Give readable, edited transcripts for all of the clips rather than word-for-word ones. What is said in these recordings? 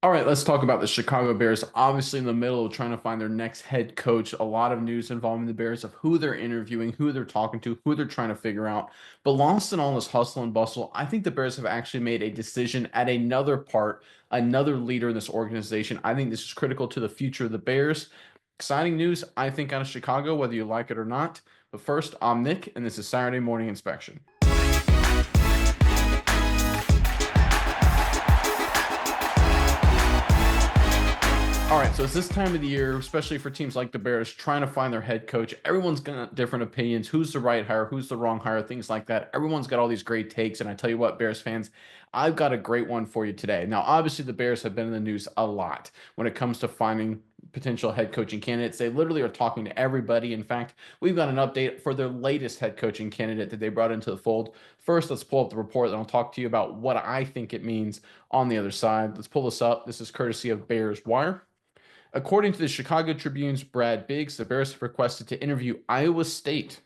All right, let's talk about the Chicago Bears. Obviously, in the middle of trying to find their next head coach, a lot of news involving the Bears of who they're interviewing, who they're talking to, who they're trying to figure out. But lost in all this hustle and bustle, I think the Bears have actually made a decision at another part, another leader in this organization. I think this is critical to the future of the Bears. Exciting news, I think, out of Chicago, whether you like it or not. But first, I'm Nick, and this is Saturday Morning Inspection. All right, so it's this time of the year, especially for teams like the Bears, trying to find their head coach. Everyone's got different opinions. Who's the right hire? Who's the wrong hire? Things like that. Everyone's got all these great takes. And I tell you what, Bears fans, I've got a great one for you today. Now, obviously, the Bears have been in the news a lot when it comes to finding potential head coaching candidates. They literally are talking to everybody. In fact, we've got an update for their latest head coaching candidate that they brought into the fold. First, let's pull up the report, and I'll talk to you about what I think it means on the other side. Let's pull this up. This is courtesy of Bears Wire. According to the Chicago Tribune's Brad Biggs, the Bears have requested to interview Iowa State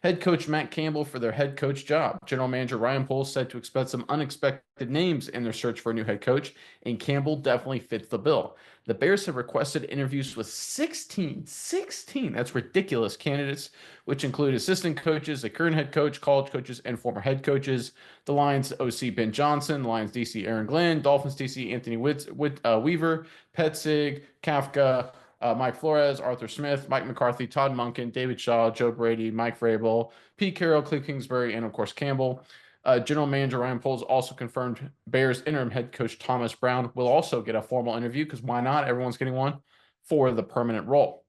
head coach Matt Campbell for their head coach job. General manager Ryan Poles said to expect some unexpected names in their search for a new head coach, and Campbell definitely fits the bill. The Bears have requested interviews with 16, that's ridiculous, candidates, which include assistant coaches, a current head coach, college coaches, and former head coaches. The Lions OC Ben Johnson, the Lions DC Aaron Glenn, Dolphins DC Anthony Weaver, Petzig, Kafka, Mike Flores, Arthur Smith, Mike McCarthy, Todd Monken, David Shaw, Joe Brady, Mike Vrabel, Pete Carroll, Cliff Kingsbury, and of course Campbell. General Manager Ryan Poles also confirmed Bears interim head coach Thomas Brown will also get a formal interview because why not? Everyone's getting one for the permanent role.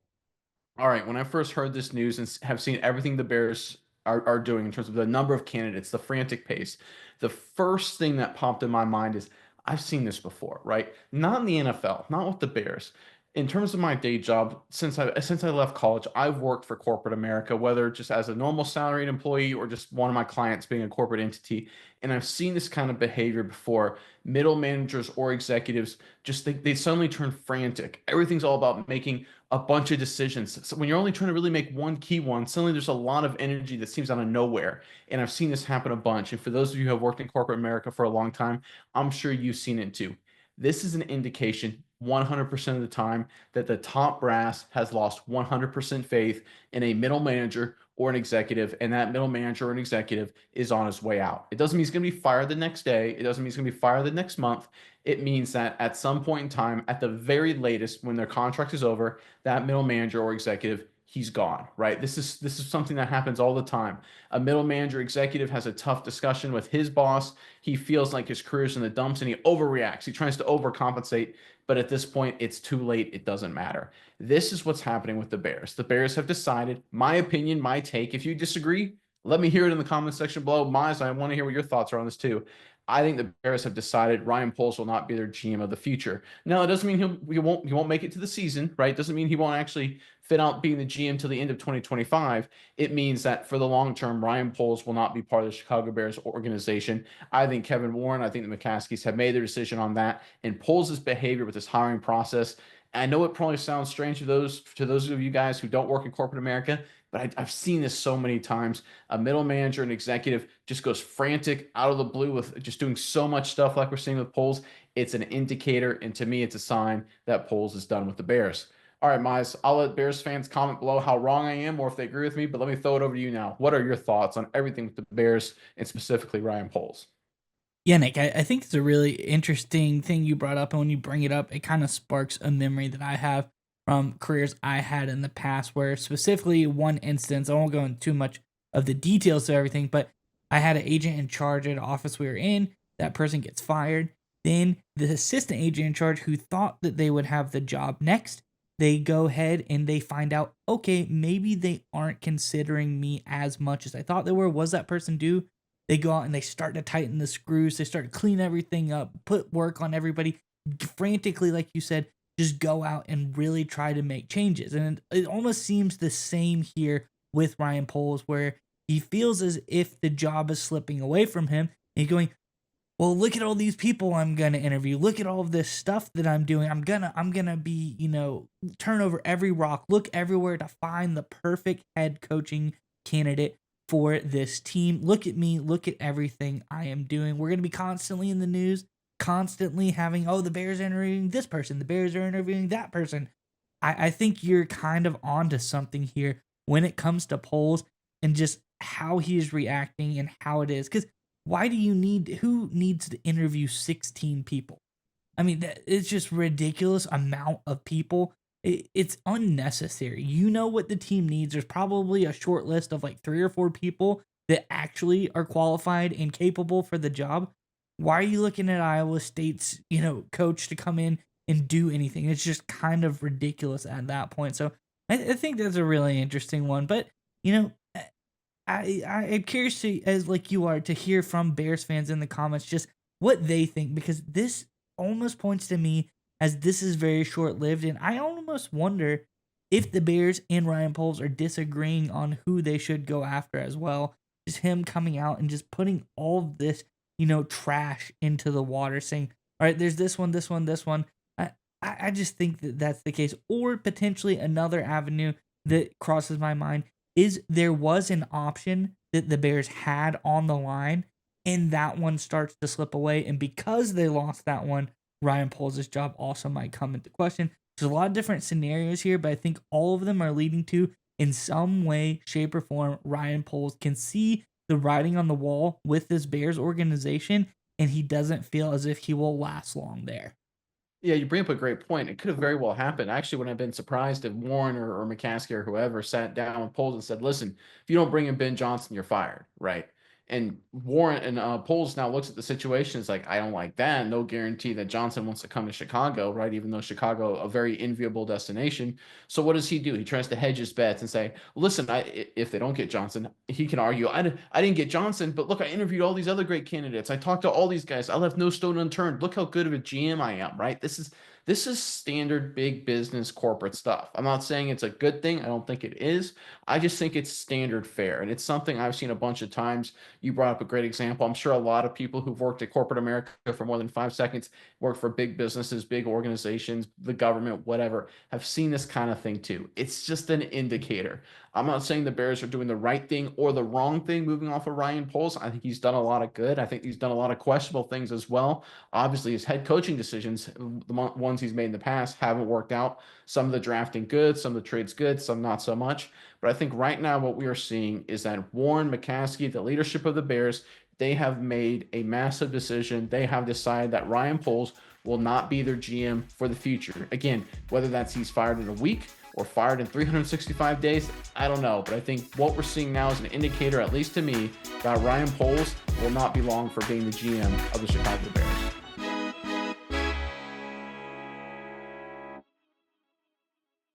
All right, when I first heard this news and have seen everything the Bears are doing in terms of the number of candidates, the frantic pace, the first thing that popped in my mind is I've seen this before, right? Not in the NFL, not with the Bears. In terms of my day job, since I left college, I've worked for corporate America, whether just as a normal salaried employee or just one of my clients being a corporate entity. And I've seen this kind of behavior before. Middle managers or executives just they suddenly turn frantic. Everything's all about making a bunch of decisions. So when you're only trying to really make one key one, suddenly there's a lot of energy that seems out of nowhere. And I've seen this happen a bunch. And for those of you who have worked in corporate America for a long time, I'm sure you've seen it too. This is an indication 100% of the time that the top brass has lost 100% faith in a middle manager or an executive, and that middle manager or an executive is on his way out. It doesn't mean he's going to be fired the next day. It doesn't mean he's going to be fired the next month. It means that at some point in time, at the very latest, when their contract is over, that middle manager or executive, he's gone, right? This is something that happens all the time. A middle manager executive has a tough discussion with his boss. He feels like his career's in the dumps and he overreacts. He tries to overcompensate, but at this point, it's too late. It doesn't matter. This is what's happening with the Bears. The Bears have decided, my opinion, my take. If you disagree, let me hear it in the comment section below. Miles, I want to hear what your thoughts are on this too. I think the Bears have decided Ryan Poles will not be their GM of the future. Now, it doesn't mean he won't make it to the season, right? It doesn't mean he won't actually fit out being the GM till the end of 2025. It means that for the long term, Ryan Poles will not be part of the Chicago Bears organization. I think Kevin Warren, I think the McCaskies have made their decision on that. And Poles' behavior with this hiring process, I know it probably sounds strange to those of you guys who don't work in corporate America, but I've seen this so many times. A middle manager, an executive just goes frantic out of the blue with just doing so much stuff like we're seeing with Poles. It's an indicator, and to me, it's a sign that Poles is done with the Bears. All right, Miles, I'll let Bears fans comment below how wrong I am or if they agree with me, but let me throw it over to you now. What are your thoughts on everything with the Bears and specifically Ryan Poles? Yeah, Nick, I think it's a really interesting thing you brought up. And when you bring it up, it kind of sparks a memory that I have from careers I had in the past, where specifically one instance, I won't go into too much of the details of everything, but I had an agent in charge at an office we were in. That person gets fired. Then the assistant agent in charge, who thought that they would have the job next, they go ahead and they find out, okay, maybe they aren't considering me as much as I thought they were. Was that person due? They go out and they start to tighten the screws. They start to clean everything up, put work on everybody, frantically, like you said, just go out and really try to make changes. And it almost seems the same here with Ryan Poles, where he feels as if the job is slipping away from him. And he's going, well, look at all these people I'm gonna interview. Look at all of this stuff that I'm doing. I'm gonna be, turn over every rock, look everywhere to find the perfect head coaching candidate for this team. Look at me, look at everything I am doing. We're gonna be constantly in the news, constantly having, oh, the Bears are interviewing this person, the Bears are interviewing that person. I think you're kind of onto something here when it comes to polls and just how he is reacting and how it is. Because why do you need, who needs to interview 16 people? I mean, it's just ridiculous amount of people. It's unnecessary. You know what the team needs. There's probably a short list of like 3 or 4 people that actually are qualified and capable for the job. Why are you looking at Iowa State's, coach to come in and do anything? It's just kind of ridiculous at that point. So I think that's a really interesting one. But you know, I am curious to, as like you are, to hear from Bears fans in the comments just what they think, because this almost points to me as this is very short lived, and I almost wonder if the Bears and Ryan Poles are disagreeing on who they should go after as well. Just him coming out and just putting all of this, trash into the water, saying, "All right, there's this one, this one, this one." I just think that that's the case, or potentially another avenue that crosses my mind is there was an option that the Bears had on the line, and that one starts to slip away. And because they lost that one, Ryan Poles' job also might come into question. There's a lot of different scenarios here, but I think all of them are leading to, in some way, shape, or form, Ryan Poles can see the writing on the wall with this Bears organization, and he doesn't feel as if he will last long there. Yeah, you bring up a great point. It could have very well happened. Actually, when I've been surprised if Warren or McCaskey or whoever sat down with Poles and said, "Listen, if you don't bring in Ben Johnson, you're fired." Right? And Warren and Poles now looks at the situation. It's like, I don't like that. No guarantee that Johnson wants to come to Chicago, right? Even though Chicago a very enviable destination. So what does he do? He tries to hedge his bets and say, "Listen, if they don't get Johnson, he can argue, I didn't get Johnson, but look, I interviewed all these other great candidates. I talked to all these guys. I left no stone unturned. Look how good of a GM I am." Right? This is standard big business corporate stuff. I'm not saying it's a good thing. I don't think it is. I just think it's standard fare. And it's something I've seen a bunch of times. You brought up a great example. I'm sure a lot of people who've worked at corporate America for more than 5 seconds, worked for big businesses, big organizations, the government, whatever, have seen this kind of thing too. It's just an indicator. I'm not saying the Bears are doing the right thing or the wrong thing moving off of Ryan Poles. I think he's done a lot of good. I think he's done a lot of questionable things as well. Obviously, his head coaching decisions, the ones he's made in the past, haven't worked out. Some of the drafting good, some of the trades good, some not so much. But I think right now what we are seeing is that Warren McCaskey, the leadership of the Bears, they have made a massive decision. They have decided that Ryan Poles will not be their GM for the future. Again, whether that's he's fired in a week or fired in 365 days, I don't know. But I think what we're seeing now is an indicator, at least to me, that Ryan Poles will not be long for being the GM of the Chicago Bears.